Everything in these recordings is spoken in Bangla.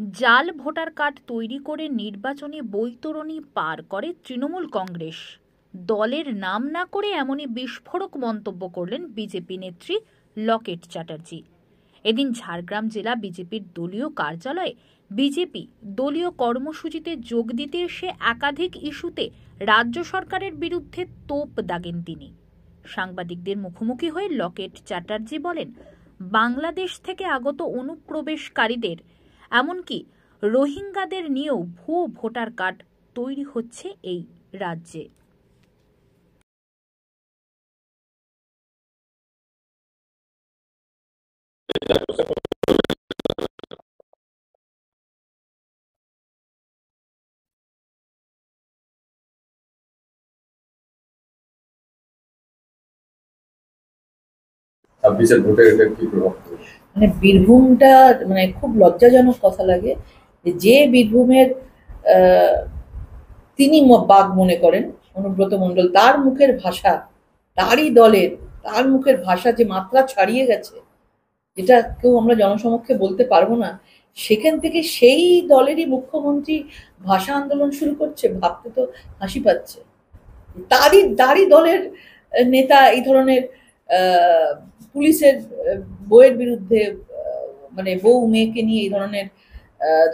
জাল ভোটার কার্ড তৈরি করে নির্বাচনী বৈতরণী পার করে তৃণমূল কংগ্রেস। দলের নাম না করে এমনই বিস্ফোরক মন্তব্য করলেন বিজেপি নেত্রী লকেট চ্যাটার্জি। এদিন ঝাড়গ্রাম জেলা বিজেপির দলীয় কার্যালয়ে বিজেপি দলীয় কর্মসূচিতে যোগ দিতে এসে একাধিক ইস্যুতে রাজ্য সরকারের বিরুদ্ধে তোপ দাগেন তিনি। সাংবাদিকদের মুখোমুখি হয়ে লকেট চ্যাটার্জি বলেন, বাংলাদেশ থেকে আগত অনুপ্রবেশকারীদের এমনকি রোহিঙ্গাদের নিয়েও ভুয়ো ভোটার কার্ড তৈরি হচ্ছে এই রাজ্যে। মানে বীরভূমটা মানে খুব লজ্জাজনক কথা লাগে যে বীরভূমের তিনি বাঘ মনে করেন অনুব্রত মণ্ডল, তার মুখের ভাষা, তারই দলের তার মুখের ভাষা যে মাত্রা ছাড়িয়ে গেছে, যেটা কেউ আমরা জনসমক্ষে বলতে পারবো না, সেখান থেকে সেই দলেরই মুখ্যমন্ত্রী ভাষা আন্দোলন শুরু করছে। ভাবতে তো হাসি পাচ্ছে। তারই দলের নেতা এই ধরনের পুলিশের বউয়ের বিরুদ্ধে, মানে বউ মেয়েকে নিয়ে এই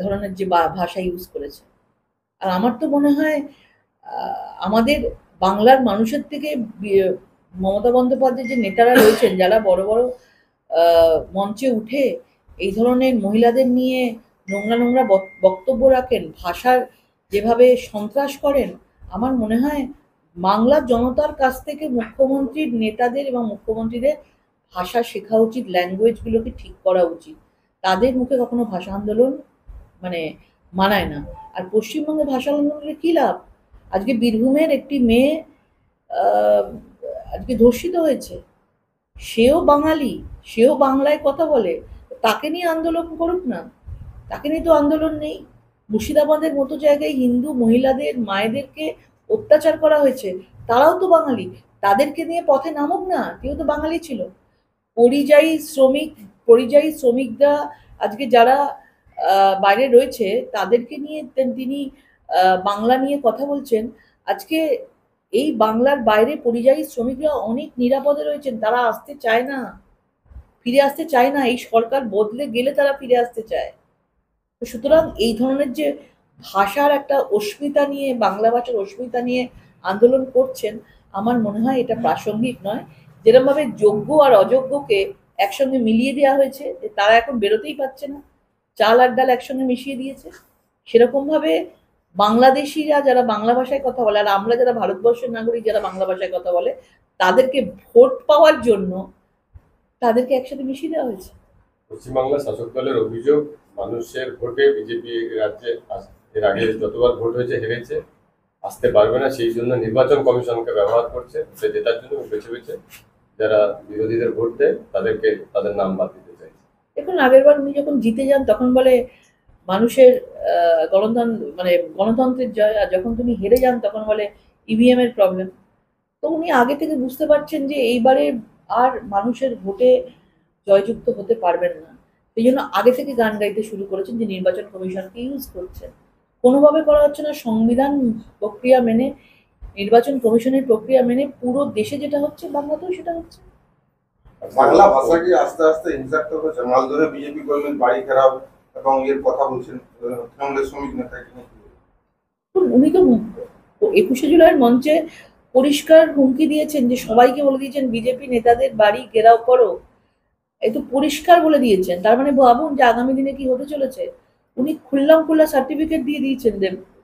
ধরনের যে ভাষা ইউজ করেছে। আর আমার তো মনে হয় আমাদের বাংলার মানুষের থেকে মমতা বন্দ্যোপাধ্যায়ের যে নেতারা রয়েছেন, যারা বড় বড় মঞ্চে উঠে এই ধরনের মহিলাদের নিয়ে নোংরা নোংরা বক্তব্য রাখেন, ভাষার যেভাবে সন্ত্রাস করেন, আমার মনে হয় বাংলার জনতার কাছ থেকে মুখ্যমন্ত্রীর নেতাদের এবং মুখ্যমন্ত্রীদের ভাষা শেখা উচিত, ল্যাঙ্গুয়েজগুলোকে ঠিক করা উচিত। তাদের মুখে কখনো ভাষা আন্দোলন মানে মানায় না। আর পশ্চিমবঙ্গে ভাষা আন্দোলনের কী লাভ? আজকে বীরভূমের একটি মেয়ে আজকে ধর্ষিত হয়েছে, সেও বাঙালি, সেও বাংলায় কথা বলে, তাকে নিয়ে আন্দোলন করুক না, তাকে নিয়ে তো আন্দোলন নেই। মুর্শিদাবাদের মতো জায়গায় হিন্দু মহিলাদের মায়েদেরকে অত্যাচার করা হয়েছে, তারাও তো বাঙালি, তাদেরকে নিয়ে পথে নামুক না, কেউ তো বাঙালি ছিল। পরিযায়ী শ্রমিকরা আজকে যারা বাইরে রয়েছে, তাদেরকে নিয়ে তিনি বাংলা নিয়ে কথা বলছেন। আজকে এই বাংলার বাইরে পরিযায়ী শ্রমিকরা অনেক নিরাপদে রয়েছেন, তারা আসতে চায় না, ফিরে আসতে চায় না। এই সরকার বদলে গেলে তারা ফিরে আসতে চায়। সুতরাং এই ধরনের যে ভাষার একটা অস্মিতা নিয়ে, বাংলা ভাষার অস্মিতা নিয়ে আন্দোলন করছেন, আমার মনে হয় এটা প্রাসঙ্গিক নয়। যেরকমভাবে যোগ্য আর অযোগ্যকে একসঙ্গে মিলিয়ে দেওয়া হয়েছে, তারা এখন বেরোতেই পারছে না, চাল আর ডাল একসঙ্গে মিশিয়ে দিয়েছে, সেরকমভাবে বাংলাদেশিরা যারা বাংলা ভাষায় কথা বলে, আর আমরা যারা ভারতবর্ষের নাগরিক যারা বাংলা ভাষায় কথা বলে, তাদেরকে ভোট পাওয়ার জন্য তাদেরকে একসাথে মিশিয়ে দেওয়া হয়েছে। পশ্চিমবাংলার শাসক দলের অভিযোগ, মানুষের ভোটে বিজেপি রাজ্যে এর আগে যতবার ভোট হয়েছে হেরেছে, আসতে পারবে না, সেই জন্য নির্বাচন কমিশনকে ব্যবহার করছে জেতার জন্য। বেছে বেছে যারা বিরোধীদের ভোট দেয় তাদেরকে তাদের নাম বাদ দিতে চাইছে। দেখুন, আগেরবার উনি যখন জিতে যান তখন বলে মানুষের গণতন্ত্রের জয়, আর যখন তিনি হেরে যান তখন বলে ইভিএম এর প্রবলেম। তো উনি আগে থেকে বুঝতে পারছেন যে এইবারে আর মানুষের ভোটে জয়যুক্ত হতে পারবেন না, সেই জন্য আগে থেকে গান গাইতে শুরু করেছেন যে নির্বাচন কমিশনকে ইউজ করছেন। কোনোভাবে করা হচ্ছে না সংবিধান প্রক্রিয়া মেনে, নির্বাচন কমিশনের প্রক্রিয়া মেনে। পুরো দেশে যেটা হচ্ছে, বাংলাতেও সেটা হচ্ছে। বাংলা ভাষা কি আস্তে আস্তে হিংসাত্মক হচ্ছে? মালদহে বিজেপি গভর্নমেন্ট বাড়ি ঘেরাও এবং এর কথা বলছেন তৃণমূলের শ্রমিক নেতা। উনি তো 21শে জুলাইয়ের মঞ্চে পরিষ্কার হুমকি দিয়েছেন, যে সবাইকে বলে দিয়েছেন বিজেপি নেতাদের বাড়ি ঘেরাও করো, এই তো পরিষ্কার বলে দিয়েছেন। তার মানে ভাবুন যে আগামী দিনে কি হতে চলেছে। উনি খোলা সার্টিফিকেট দিয়ে দিয়েছেন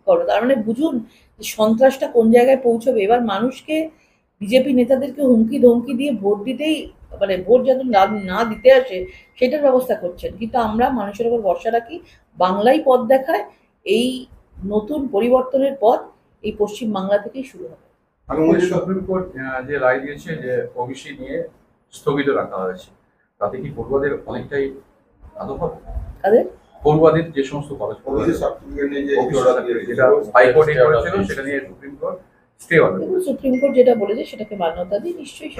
করো, তার মানে বুঝুন যে সন্ত্রাসটা কোন জায়গায় পৌঁছবে। এবার মানুষকে বিজেপি নেতাদেরকে হুমকি ধমকি দিয়ে ভোট দিতেই, মানে ভোট যেন না দিতে আসে সেটার ব্যবস্থা করছেন। কিন্তু আমরা মানুষের উপর ভরসা রাখি, বাংলাই পথ দেখায়। এই নতুন পরিবর্তনের পথ এই পশ্চিম বাংলা থেকেই শুরু হবে। সুপ্রিম কোর্ট যে রায় দিয়েছে যে ওবিসি নিয়ে স্থগিত রাখা হয়েছে, তাতে কি পড়ুয়াদের অনেকটাই আদর হবে? তাদের পড়ুয়াদের যে সমস্ত কলেজ যেটা হাইকোর্ট করেছিল সেটা নিয়ে supreme court stay order, supreme court যেটা বলেছে সেটাকে মান্যতা দিয়ে নিশ্চয়ই